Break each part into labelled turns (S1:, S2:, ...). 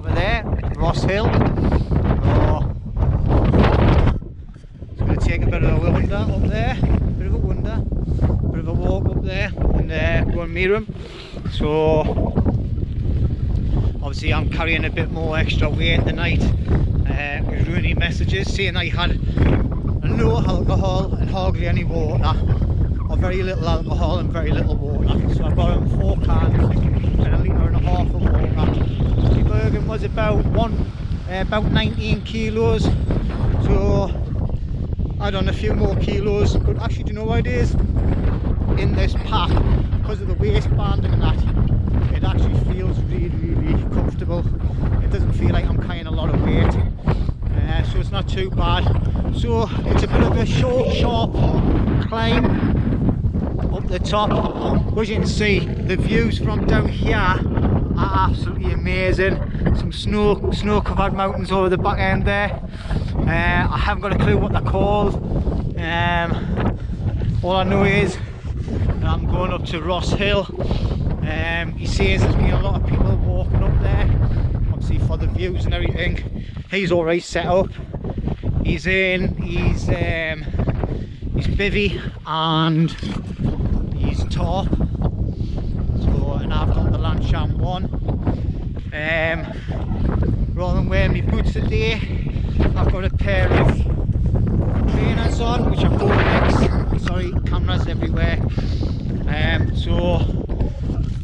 S1: of there, Ross Hill. Oh, it's going to take a bit of a wander up there, bit of a wander, bit of a walk up there, and go and meet him. So obviously I'm carrying a bit more extra weight tonight. With Rooney messages saying I had no alcohol and hardly any water, or very little alcohol and very little water. So I got him 4 cans and a litre and a half of water. The Bergen was about 19 kilos, so I done a few more kilos. But actually, do you know what it is? In this pack, because of the waistband and that, it actually feels really comfortable. It doesn't feel like I'm carrying a lot of weight, so it's not too bad. So it's a bit of a short, sharp climb up the top. As you can see, the views from down here are absolutely amazing. Some snow covered mountains over the back end there. I haven't got a clue what they're called. All I know is that I'm going up to Ross Hill. He says there's been a lot of people walking up there, obviously for the views and everything. He's already set up. He's in his bivvy and his top. So, and I've got the Lancashire one. Rather than wearing my boots today, I've got a pair of trainers on, which are Gore-Tex. Sorry, cameras everywhere. So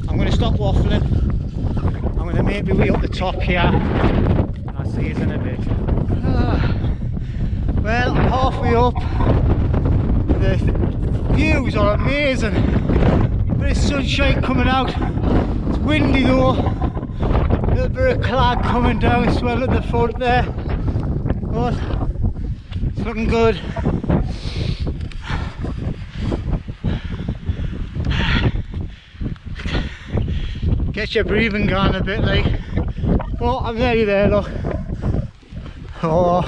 S1: I'm going to stop waffling. I'm going to make my way up the top here, and I'll see you in a bit. Well, I'm halfway up. The views are amazing. Bit of sunshine coming out. It's windy though. A little bit of cloud coming down as well at the foot there. But it's looking good. Get your breathing going a bit, like. Oh, I'm nearly there, look. Oh,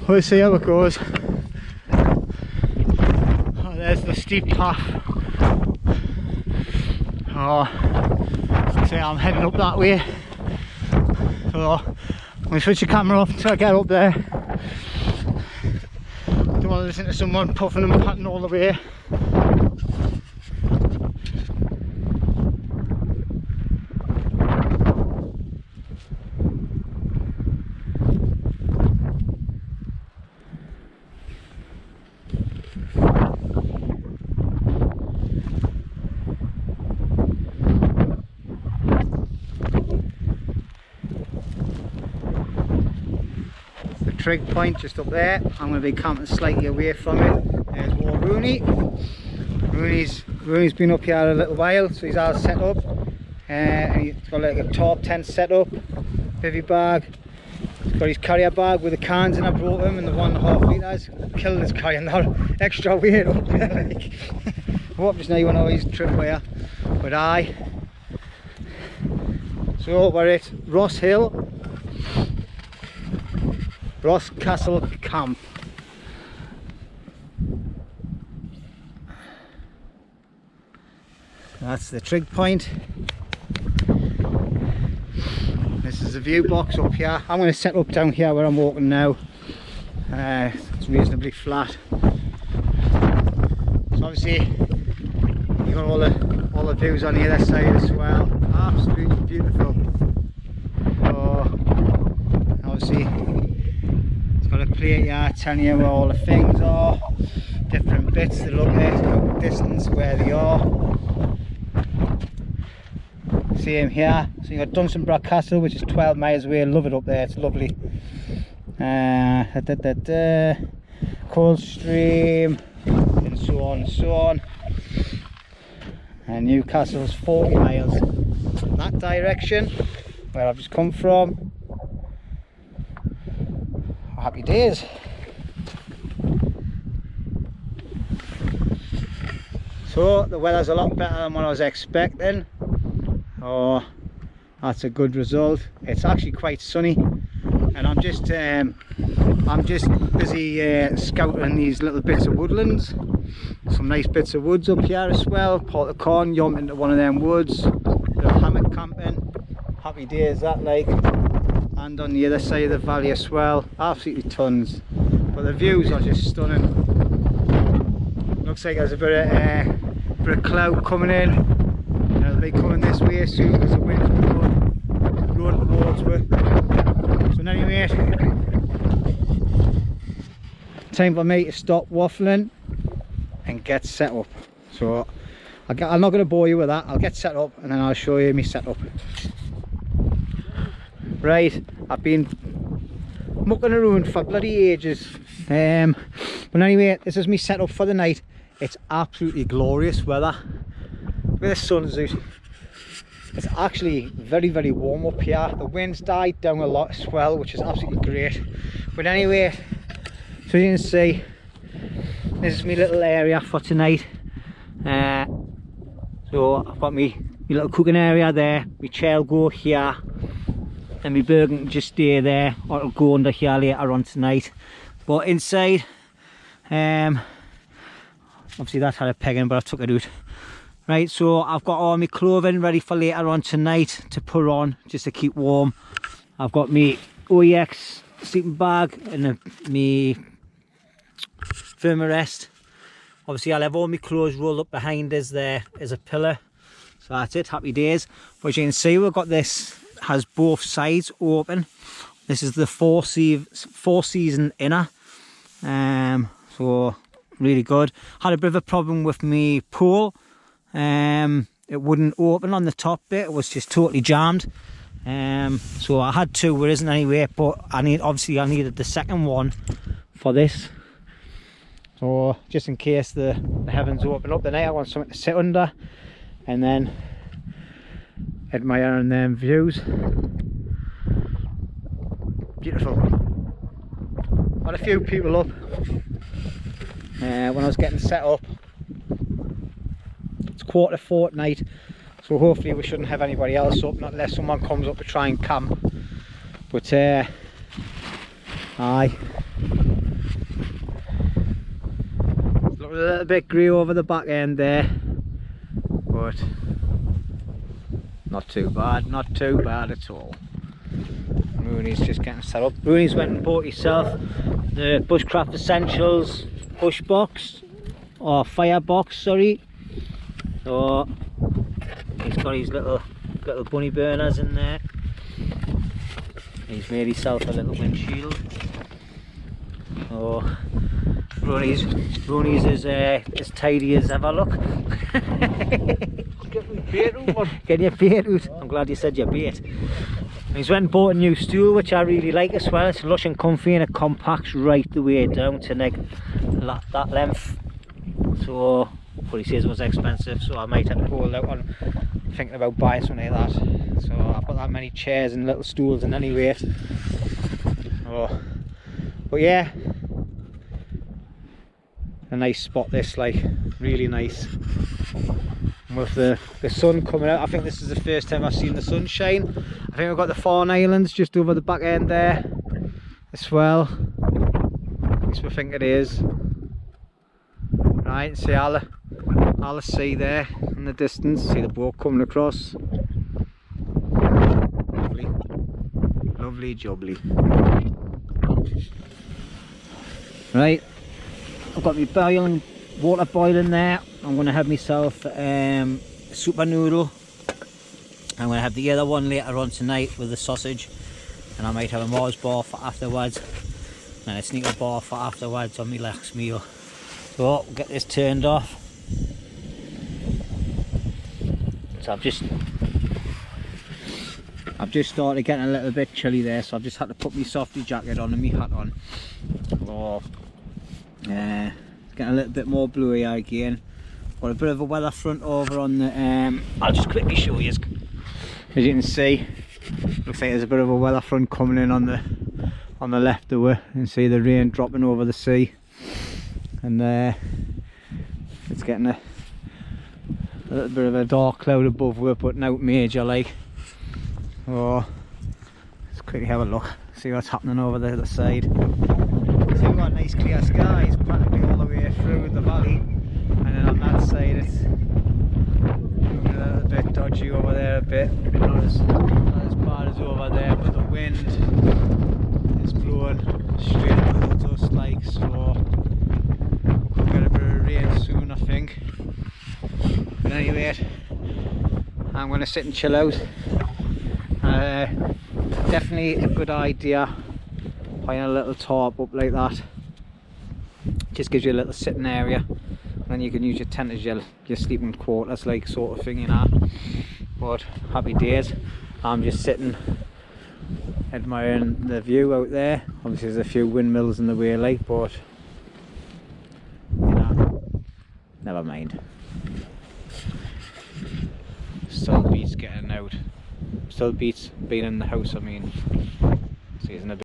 S1: we'll see how it goes. Oh, there's the steep path. Oh, so I'm heading up that way. So I'm going to switch the camera off until I get up there. Don't want to listen to someone puffing and panting all the way. Trig point just up there. I'm going to be camping slightly away from it. There's more Rooney. Rooney's been up here a little while, so he's all set up. And he's got like a top tent set up, bivvy bag. He's got his carrier bag with the cans in I brought him, and the 1.5 litres. Killing his carrying that extra weight up there. Like. I hope just now you want to always trip where, but aye. So we're at Ross Hill. Ross Castle Camp. That's the trig point. This is the view box up here. I'm going to set up down here where I'm walking now. It's reasonably flat. So obviously you've got all the views on the other side as well. Absolutely beautiful. So obviously got a plate here telling you where all the things are, different bits to look at, distance where they are. Same here. So you got Dunstanburgh Castle, which is 12 miles away. Love it up there, it's lovely. Coldstream, and so on and so on. And Newcastle's 40 miles in that direction, where I've just come from. Happy days. So the weather's a lot better than what I was expecting. Oh, that's a good result. It's actually quite sunny, and I'm just busy scouting these little bits of woodlands. Some nice bits of woods up here as well. Port the corn, jump into one of them woods. Bit of hammock camping. Happy days that, like. And on the other side of the valley as well, absolutely tons. But the views are just stunning. Looks like there's a bit of cloud coming in. And it'll be coming this way soon because the wind's blowing towards me. So anyway, time for me to stop waffling and get set up. So I'm not going to bore you with that. I'll get set up and then I'll show you my setup. Right, I've been mucking around for bloody ages. But anyway, this is me setup for the night. It's absolutely glorious weather. Look at the sun's out. It's actually very, very warm up here. The wind's died down a lot as well, which is absolutely great. But anyway, so you can see, this is my little area for tonight. So I've got my little cooking area there. My chair will go here, and my burger can just stay there, or it'll go under here later on tonight. But inside, obviously that had a peg in, but I took it out. Right, so I've got all my clothing ready for later on tonight to put on, just to keep warm. I've got my OEX sleeping bag and my firmer rest. Obviously I'll have all my clothes rolled up behind us there as a pillar. So that's it, happy days. But as you can see, we've got this, has both sides open. This is the four season inner. So really good. Had a bit of a problem with me pole. It wouldn't open on the top bit, it was just totally jammed. So I had two, there isn't anyway, but I needed the second one for this. So just in case the heavens open up the night, I want something to sit under and then admire them views. Beautiful. Got a few people up when I was getting set up. It's 4:15 night, so hopefully we shouldn't have anybody else up, not unless someone comes up to try and camp. But aye, it's a little bit grey over the back end there, but not too bad at all. Rooney's just getting set up. Rooney's went and bought himself the Bushcraft Essentials bush box, or fire box, sorry. So he's got his little bunny burners in there. He's made himself a little windshield. So Rooney's is as tidy as ever, look. Get your bait out. I'm glad you said your bait. He's went and bought a new stool, which I really like as well. It's lush and comfy and it compacts right the way down to that length. So, but he says it was expensive, so I might have to go out on thinking about buying something like that. So I've got that many chairs and little stools in any way. Oh, but yeah, a nice spot this, like really nice. And with the sun coming out, I think this is the first time I've seen the sunshine. I think we've got the Farne Islands just over the back end there as well. At least we think it is. Right, see all the sea there in the distance. See the boat coming across. Lovely, lovely jubbly. Right, I've got my water boiling there. I'm going to have myself a super noodle. I'm going to have the other one later on tonight with the sausage, and I might have a Mars bar for afterwards and a sneaker bar for afterwards on my lax meal. So we'll get this turned off. So I've just started getting a little bit chilly there, so I've just had to put my softy jacket on and my hat on. Oh, it's getting a little bit more bluey again. Got a bit of a weather front over on the I'll just quickly show you. As you can see, looks like there's a bit of a weather front coming in on the left of it. You can see the rain dropping over the sea, and it's getting a little bit of a dark cloud above it, but not major like. Oh, let's quickly have a look, see what's happening over the other side. So we've got nice clear skies practically all the way through the valley, and then on that side it's looking a little bit dodgy over there a bit, not as over there, but the wind is blowing straight at us, like, so we could get a bit of rain soon, I think. But anyway, I'm going to sit and chill out. Definitely a good idea putting a little tarp up like that. Just gives you a little sitting area, and then you can use your tent as your sleeping quarters, like, sort of thing, you know. But happy days. I'm just sitting admiring the view out there. Obviously there's a few windmills in the way, like, but you know, never mind. Still beats getting out. Still beats being in the house, I mean. See, isn't it?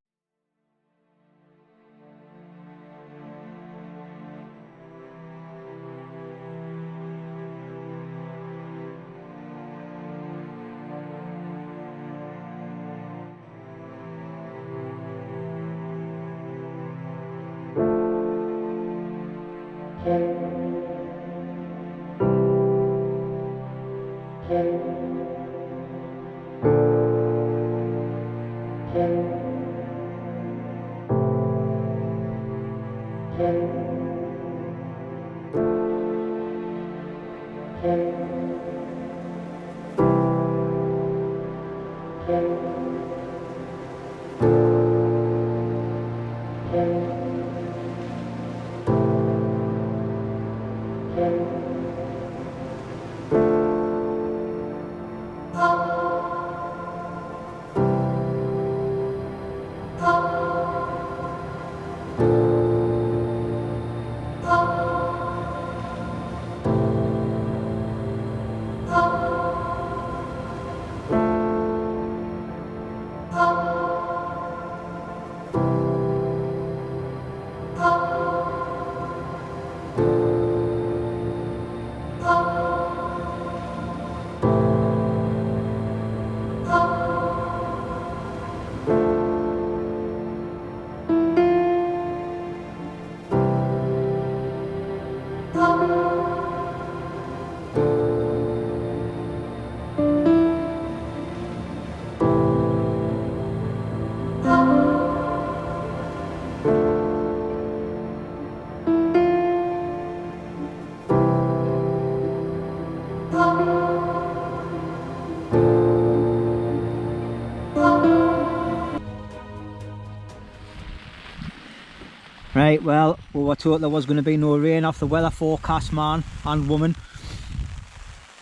S1: Right, well, we were told there was going to be no rain off the weather forecast man and woman,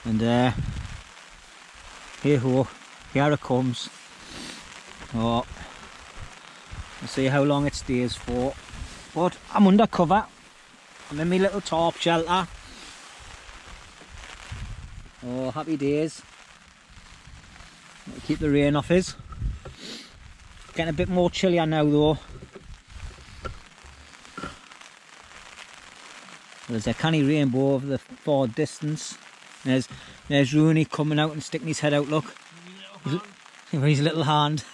S1: and here it comes. Oh, we'll see how long it stays for, but I'm under cover. I'm in my little tarp shelter. Oh, happy days. Keep the rain off us. Getting a bit more chillier now though. There's a canny rainbow over the far distance. There's Rooney coming out and sticking his head out, look. His little hand.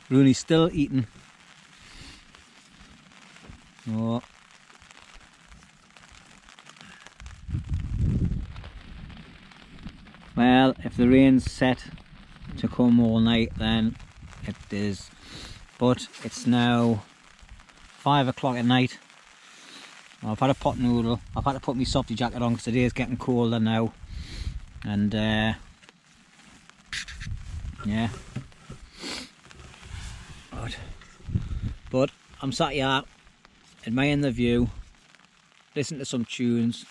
S1: Rooney's still eating. Oh. Well, if the rain's set to come all night, then it is, but it's now 5 o'clock at night. I've had a pot noodle. I've had to put my softy jacket on because it is getting colder now, and yeah, but I'm sat here admiring the view, listening to some tunes.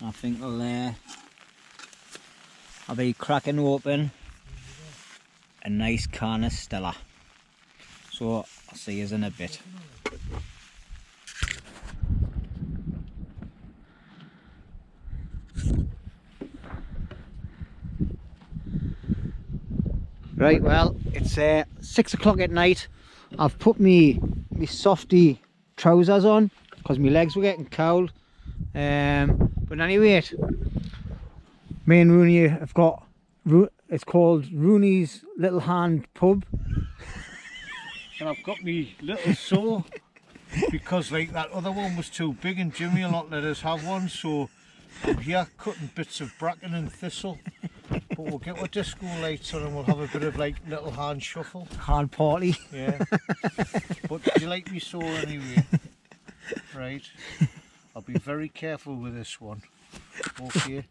S1: I think I'll be cracking open a nice can of Stella. So I'll see you in a bit. Right, well, it's 6 o'clock at night. I've put me softy trousers on because my legs were getting cold. But anyway, me and Rooney have got, it's called Rooney's Little Hand Pub.
S2: And I've got me little saw because like that other one was too big and Jimmy a lot let us have one, so I'm here cutting bits of bracken and thistle, but we'll get our disco lights on and we'll have a bit of like little hand shuffle.
S1: Hand party.
S2: Yeah. But do you like me so anyway? Right. I'll be very careful with this one. Okay.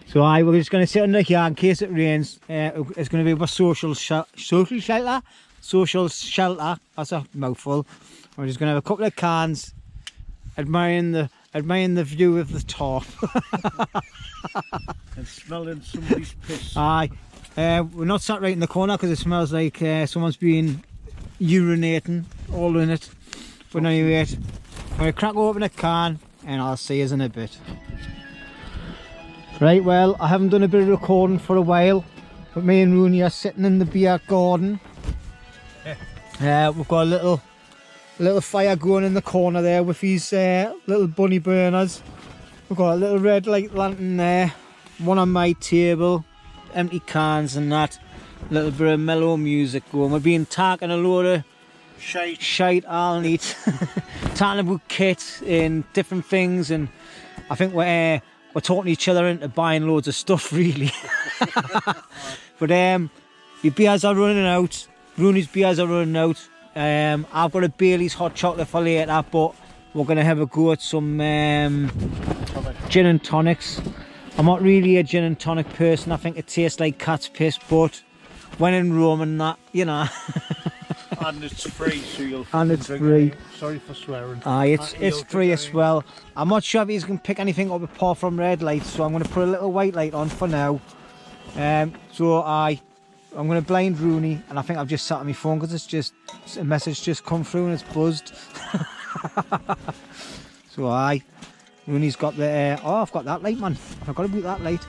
S1: So we're just going to sit under here in case it rains. It's going to be a social shelter. Social shelter. That's a mouthful. We're just going to have a couple of cans, admiring the view of the top.
S2: And smelling somebody's piss.
S1: Aye. We're not sat right in the corner because it smells like someone's been urinating all in it. But anyway, I'm going to crack open a can and I'll see you in a bit. Right, well, I haven't done a bit of recording for a while, but me and Rooney are sitting in the beer garden. We've got a little fire going in the corner there with these little bunny burners. We've got a little red light lantern there, one on my table, empty cans and that, a little bit of mellow music going. We're being talking a load of shite I'll need, talking about kit and different things, and I think we're talking each other into buying loads of stuff really. But the beers are running out, Rooney's beers are running out. I've got a Bailey's hot chocolate for later, but we're going to have a go at some gin and tonics. I'm not really a gin and tonic person, I think it tastes like cat's piss, but when in Rome and that, you know.
S2: And it's free, so you'll
S1: and it's free.
S2: Sorry for swearing.
S1: Aye, it's free as well. I'm not sure if he's going to pick anything up apart from red lights, so I'm going to put a little white light on for now. I'm going to blind Rooney, and I think I've just sat on my phone because it's just a message just come through and it's buzzed. So Rooney's got the oh, I've got that light, man. I've got to boot that light.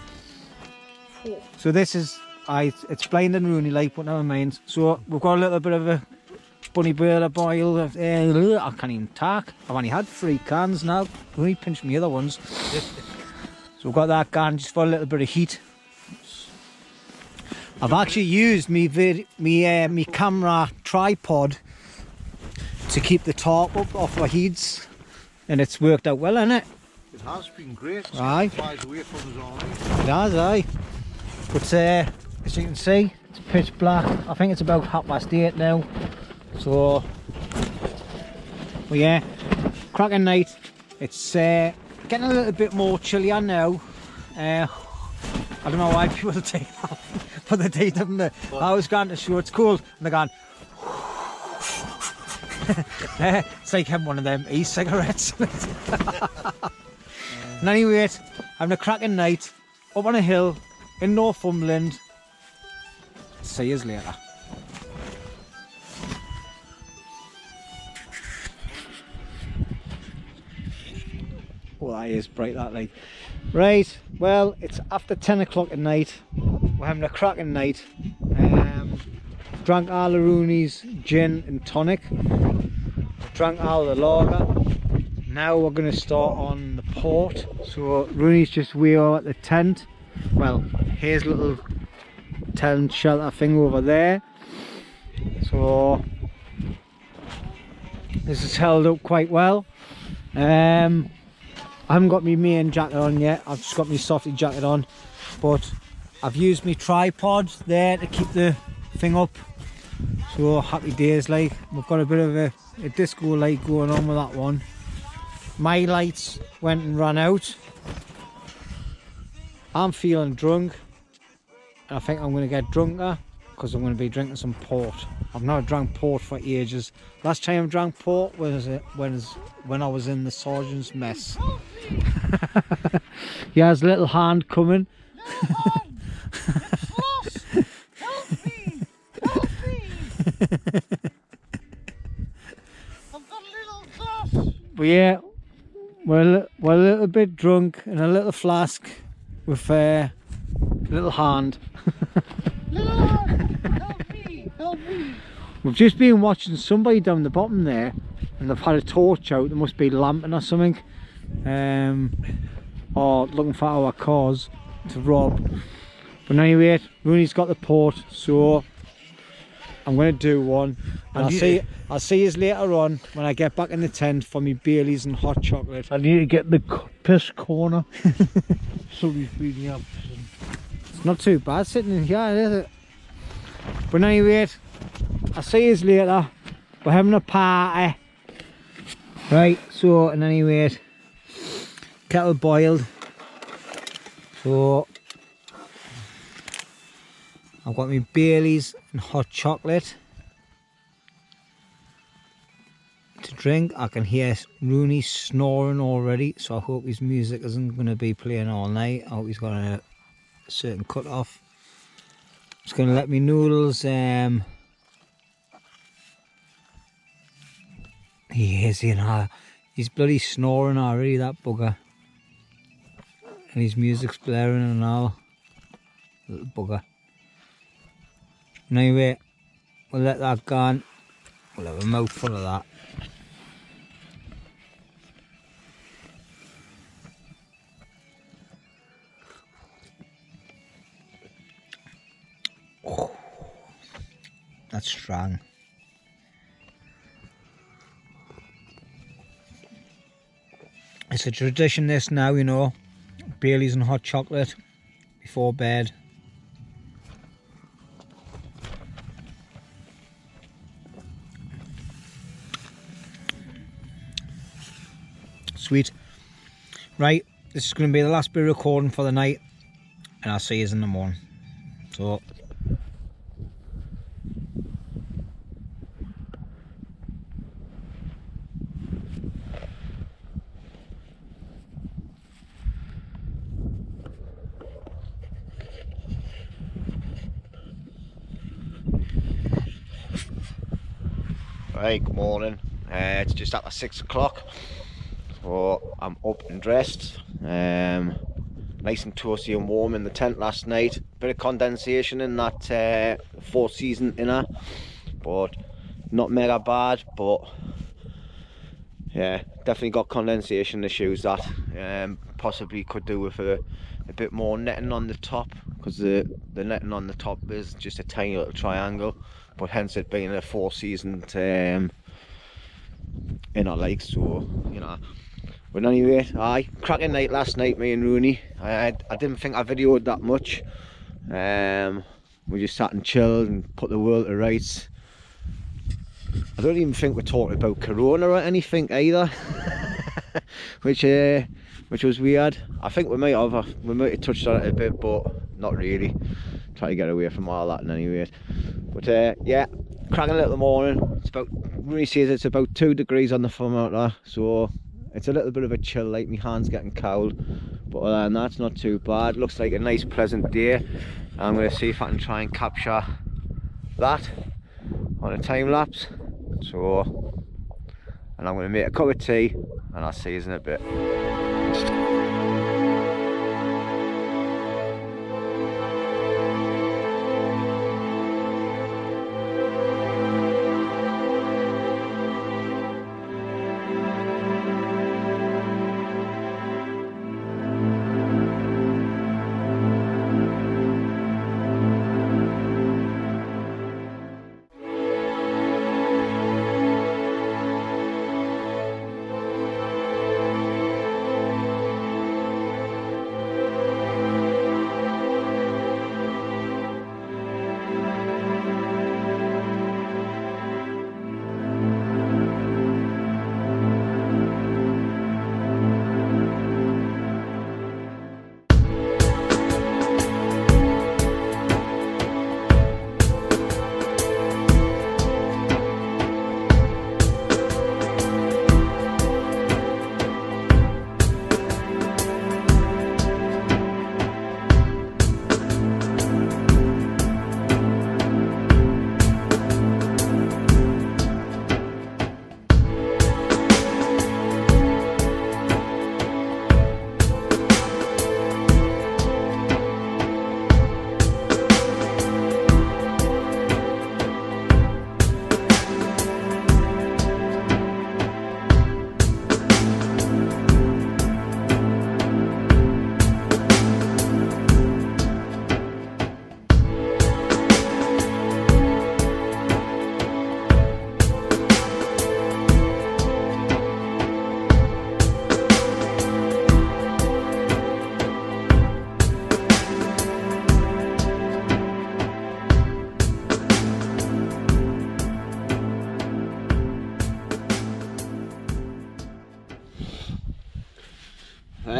S1: So this is it's blinding Rooney light, but never mind. So we've got a little bit of a bunny burger boil. I can't even talk. I've only had 3 cans now. Rooney pinched me other ones. So we've got that can just for a little bit of heat. I've actually used me camera tripod to keep the top up off my heads, and it's worked out well, hasn't it?
S2: It has been great.
S1: Aye.
S2: Flies away from us all.
S1: It has, aye. But as you can see, it's pitch black. I think it's about 8:30 now. So, well, yeah, cracking night. It's getting a little bit more chillier now. I don't know why people take that, but they take them. I was going to show it's cold, and they're going. It's like having one of them e-cigarettes. And anyway, having a cracking night up on a hill in Northumberland. See you later. Oh, that is bright, that light. Right, well, it's after 10 o'clock at night. We're having a cracking night. Drank all the Rooney's gin and tonic. Drank all the lager. Now we're going to start on the port. So Rooney's just way out at the tent. Well, here's a little tent shelter thing over there. So this is held up quite well. I haven't got my main jacket on yet. I've just got my softy jacket on, but I've used my tripod there to keep the thing up. So happy days, like. We've got a bit of a disco light going on with that one. My lights went and ran out. I'm feeling drunk, and I think I'm going to get drunker because I'm going to be drinking some port. I've not drank port for ages. Last time I drank port was when I was in the sergeant's mess. He has a little hand coming.
S2: Help me! Help me! I've got a little glass.
S1: But yeah, we're a little bit drunk and a little flask with a little hand.
S2: Little hand! Help me! Help me!
S1: We've just been watching somebody down the bottom there, and they've had a torch out. There must be lamping or something, or looking for our cars to rob. But anyway, Rooney's got the port, so I'm going to do one. And I'll see you later on when I get back in the tent for me Baileys and hot chocolate.
S2: I need to get the piss corner. Somebody's feeding up.
S1: It's not too bad sitting in here, is it? But anyway, I'll see you later. We're having a party. Right, so in any way, kettle boiled. So I've got my Baileys and hot chocolate to drink. I can hear Rooney snoring already, so I hope his music isn't going to be playing all night. I hope he's got a certain cut off. Just going to let me noodles. He is, you know, he's bloody snoring already, that bugger. And his music's blaring and all. Little bugger. Anyway, we'll let that go on. We'll have a mouthful of that. Oh, that's strong. It's a tradition this now, you know. Baileys and hot chocolate before bed. Sweet. Right, this is going to be the last bit of recording for the night, and I'll see you in the morning. So
S3: right, good morning. It's just after 6 o'clock. So I'm up and dressed, nice and toasty and warm in the tent last night. Bit of condensation in that Four Season inner, but not mega bad. But yeah, definitely got condensation issues that possibly could do with a bit more netting on the top, because the netting on the top is just a tiny little triangle, but hence it being a Four Season inner, like, so you know. But anyway, cracking night last night, me and Rooney. I didn't think I videoed that much. We just sat and chilled and put the world to rights. I don't even think we talked about Corona or anything either, which was weird. I think we might have touched on it a bit, but not really. Try to get away from all that in any way. But yeah, cracking little morning. It's about, Rooney says it's about 2 degrees on the thermometer, so it's a little bit of a chill, like my hand's getting cold, but other than that, it's not too bad. Looks like a nice pleasant day. I'm going to see if I can try and capture that on a time lapse. So, and I'm going to make a cup of tea, and I'll see you in a bit.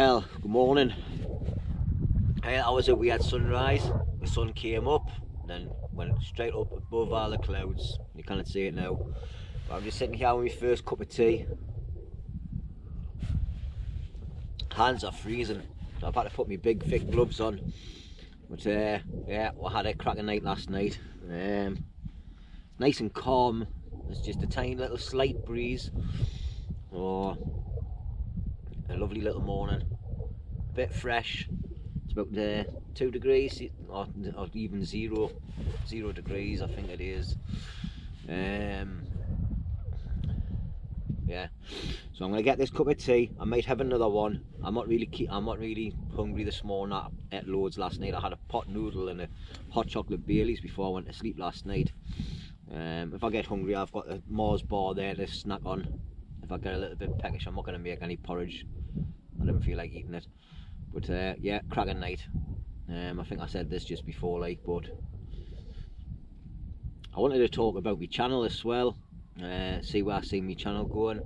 S3: Well, good morning. That was a weird sunrise. The sun came up, then went straight up above all the clouds. You can't see it now. But I'm just sitting here with my first cup of tea. Hands are freezing, so I've had to put my big thick gloves on. But yeah, we had a cracking night last night. Nice and calm. There's just a tiny little slight breeze. Oh, a lovely little morning. A bit fresh. It's about 2 degrees, or even zero degrees, I think it is. Yeah, so I'm gonna get this cup of tea. I might have another one. I'm not really hungry this morning. I ate loads last night. I had a pot noodle and a hot chocolate Baileys before I went to sleep last night. If I get hungry, I've got a Mars bar there to snack on. If I get a little bit peckish, I'm not gonna make any porridge. I don't feel like eating it. But yeah, cracking night. I think I said this just before, like, but I wanted to talk about my channel as well. See where I see my channel going.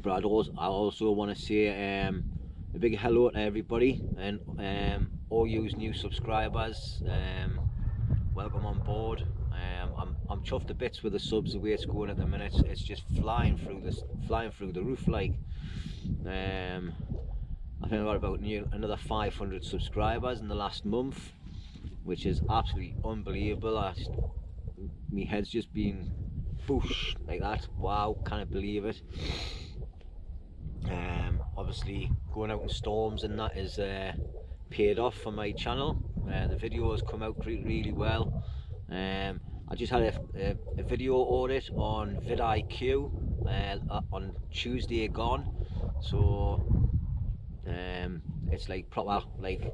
S3: But I also want to say a big hello to everybody, and all you new subscribers. Welcome on board. I'm chuffed to bits with the subs the way it's going at the minute. It's just flying through the roof, like. I think I got about another 500 subscribers in the last month, which is absolutely unbelievable. My head's just been boosh like that. Wow, can't believe it. Obviously going out in storms and that is paid off for my channel. The videos come out really well. I just had a video audit on vidIQ on Tuesday gone, so it's like proper like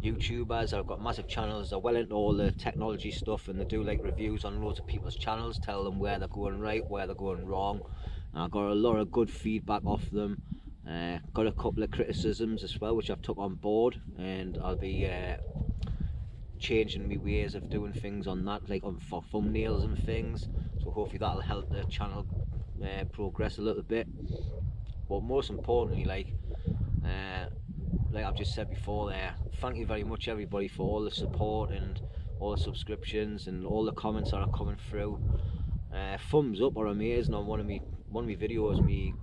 S3: YouTubers. I've got massive channels. They're well into all the technology stuff, and they do like reviews on loads of people's channels, tell them where they're going right, where they're going wrong. And I got a lot of good feedback off them. Got a couple of criticisms as well, which I've took on board, and I'll be changing my ways of doing things on that, like for thumbnails and things. So hopefully that'll help the channel progress a little bit. But most importantly, like I've just said before there, thank you very much everybody for all the support and all the subscriptions and all the comments that are coming through. Thumbs up are amazing on one of my videos, me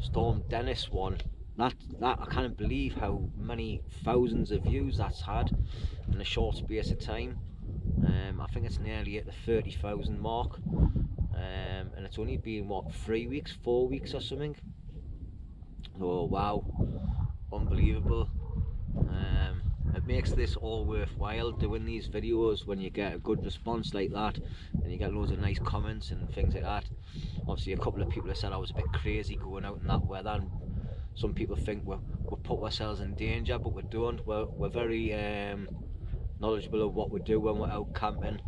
S3: Storm Dennis one. That I can't believe how many thousands of views that's had in a short space of time. I think it's nearly at the 30,000 mark, and it's only been what, 4 weeks or something. Oh wow, unbelievable. It makes this all worthwhile doing these videos when you get a good response like that, and you get loads of nice comments and things like that. Obviously a couple of people have said I was a bit crazy going out in that weather, and some people think we put ourselves in danger, but we don't. We're very knowledgeable of what we do when we're out camping.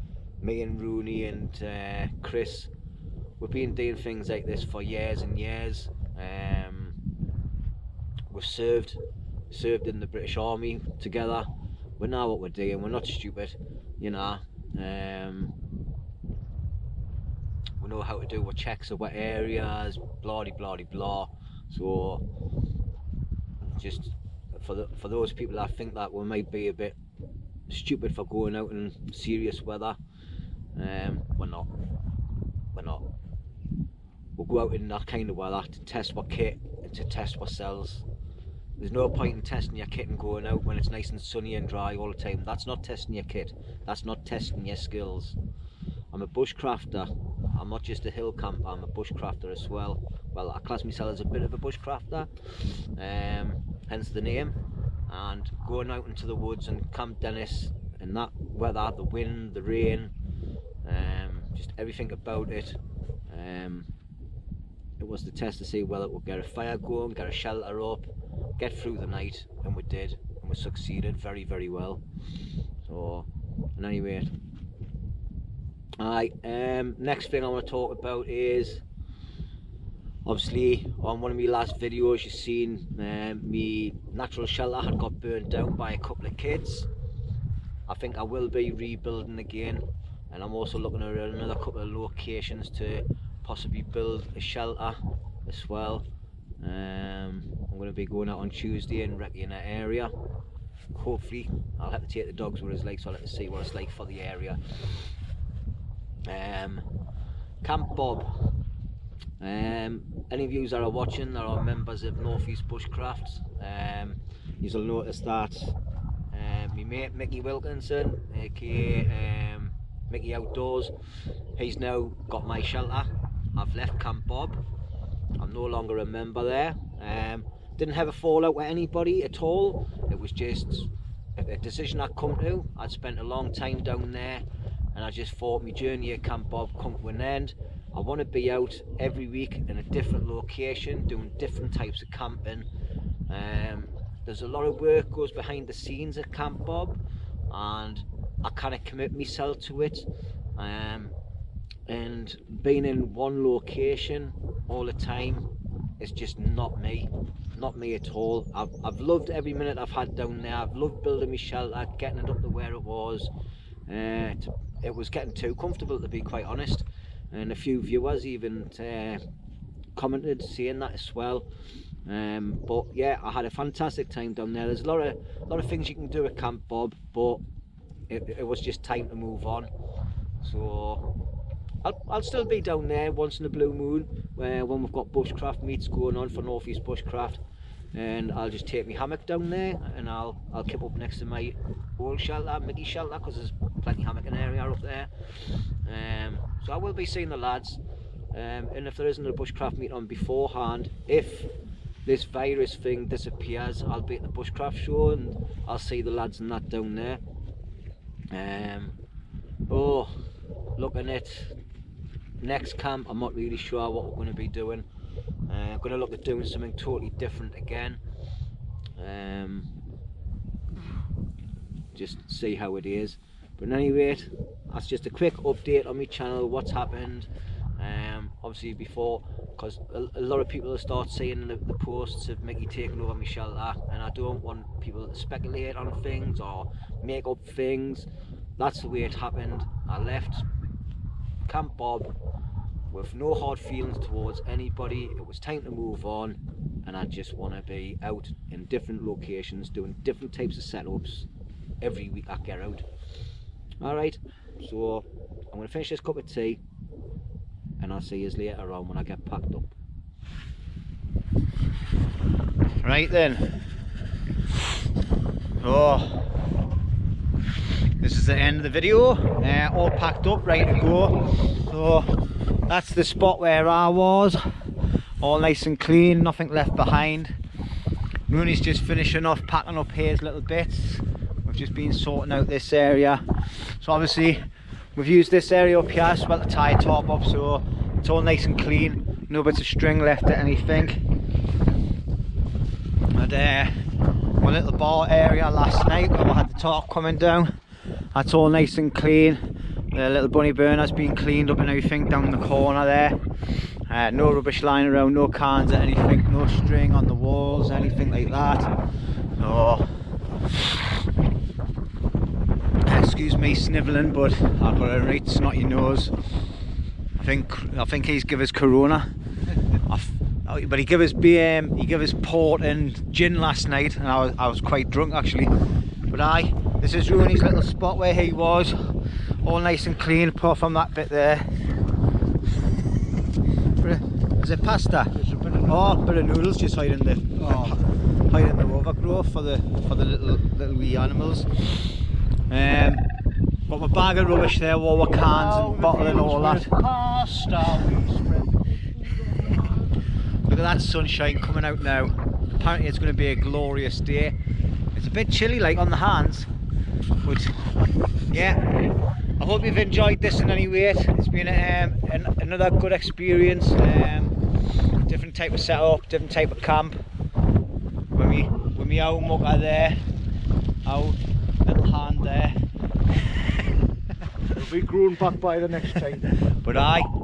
S3: Me and Rooney and Chris, we've been doing things like this for years and years. We've served in the British Army together. We know what we're doing. We're not stupid, you know. We know how to do what checks of what areas, blah blah blah. So just for those people that think that we might be a bit stupid for going out in serious weather, we're not. We'll go out in that kind of weather to test our kit and to test ourselves. There's no point in testing your kit and going out when it's nice and sunny and dry all the time. That's not testing your kit. That's not testing your skills. I'm a bushcrafter. I'm not just a hill camper, I'm a bushcrafter as well. Well, I class myself as a bit of a bushcrafter, hence the name. And going out into the woods and Camp Dennis and that weather, the wind, the rain, just everything about it. It was the test to see whether it would get a fire going, get a shelter up, get through the night, and we did, and we succeeded very, very well. So, and anyway, next thing I want to talk about is, obviously, on one of my last videos you've seen, my natural shelter had got burnt down by a couple of kids. I think I will be rebuilding again, and I'm also looking at another couple of locations to possibly build a shelter as well. I'm going to be going out on Tuesday and recce in that area. Hopefully I'll have to take the dogs with us, like, so I'll have to see what it's like for the area. Camp Bob. Any of you that are watching that are members of Northeast Bushcraft, you'll notice that my mate Mickey Wilkinson, aka Mickey Outdoors, he's now got my shelter. I've left Camp Bob. I'm no longer a member there. Didn't have a fallout with anybody at all. It was just a decision I'd come to. I'd spent a long time down there, and I just thought my journey at Camp Bob come to an end. I want to be out every week in a different location, doing different types of camping. There's a lot of work goes behind the scenes at Camp Bob, and I kind of commit myself to it. And being in one location all the time is just not me at all. I've loved every minute I've had down there. I've loved building my shelter, getting it up to where it was. It was getting too comfortable, to be quite honest, and a few viewers even commented saying that as well. But yeah, I had a fantastic time down there. There's a lot of things you can do at Camp Bob, but it was just time to move on. So I'll still be down there once in a blue moon, when we've got bushcraft meets going on for Northeast Bushcraft, and I'll just take my hammock down there, and I'll keep up next to my old shelter, Mickey shelter, because there's plenty of hammocking area up there. So I will be seeing the lads, and if there isn't a bushcraft meet on beforehand, if this virus thing disappears, I'll be at the bushcraft show and I'll see the lads and that down there. Oh, looking at next camp, I'm not really sure what we're going to be doing. I'm going to look at doing something totally different again. Just see how it is. But anyway, that's just a quick update on my channel, what's happened. Obviously before, because a lot of people start seeing the posts of Mickey taking over my shelter, and I don't want people to speculate on things or make up things. That's the way it happened. I left Camp Bob with no hard feelings towards anybody. It was time to move on, and I just want to be out in different locations doing different types of setups every week I get out. Alright, so I'm going to finish this cup of tea, and I'll see you later on when I get packed up.
S1: Right then, so this is the end of the video, all packed up, ready to go. So that's the spot where I was, all nice and clean, nothing left behind. Rooney's just finishing off packing up his little bits. We've just been sorting out this area. So obviously we've used this area up here, so to tie a top up, so it's all nice and clean, no bits of string left or anything. And my little bar area last night where we had the top coming down, that's all nice and clean. The little bunny burner's been cleaned up and everything down in the corner there. No rubbish lying around, no cans or anything, no string on the walls, anything like that. No. Excuse me snivelling, but I've got a right snotty nose. I think he's give us corona. But he gave us port and gin last night, and I was quite drunk actually. But this is Rooney's little spot where he was, all nice and clean apart from that bit there. Is it pasta?
S2: There's a bit of
S1: bit of noodles just hiding the overgrowth for the little wee animals. Got my bag of rubbish there, all my cans and bottle and all that. Look at that sunshine coming out now. Apparently it's going to be a glorious day. It's a bit chilly like on the hands, but yeah, I hope you've enjoyed this in any way. It's been another good experience. Different type of setup, different type of camp. With me old mucker there, our little hand there.
S2: It'll be grown back by the next time.
S1: But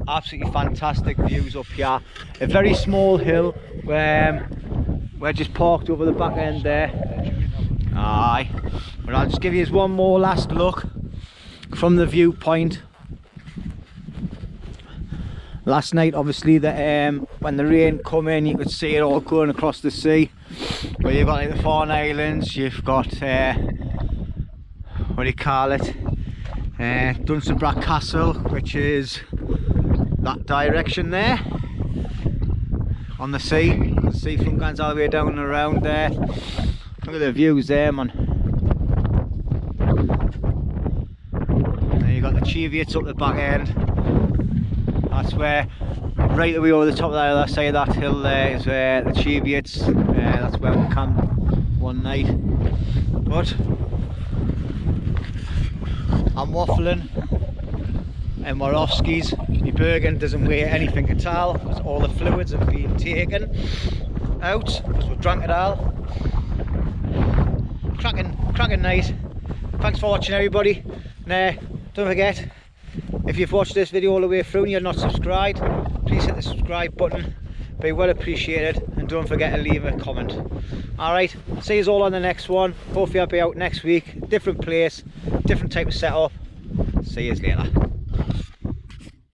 S1: absolutely fantastic views up here. A very small hill where we're just parked over the back end there. But I'll just give you one more last look from the viewpoint. last night. Obviously, when the rain come in, you could see it all going across the sea. Where you've got like the Farne Islands, you've got what do you call it? Dunstable Castle, which is that direction there on the sea. You can see from guns all the way down and around there. Look at the views there, man. And then you've got the Cheviots up the back end. That's where, right away over the top of the other side of that hill there is where the Cheviots, that's where we camped one night. But I'm waffling and we're off skis. My Bergen doesn't weigh anything at all because all the fluids have been taken out because we've drank it all. Cracking night. Thanks for watching, everybody. Now, don't forget, if you've watched this video all the way through and you're not subscribed, please hit the subscribe button. Be well appreciated, and don't forget to leave a comment. Alright, see you all on the next one. Hopefully I'll be out next week. Different place, different type of setup. See you later.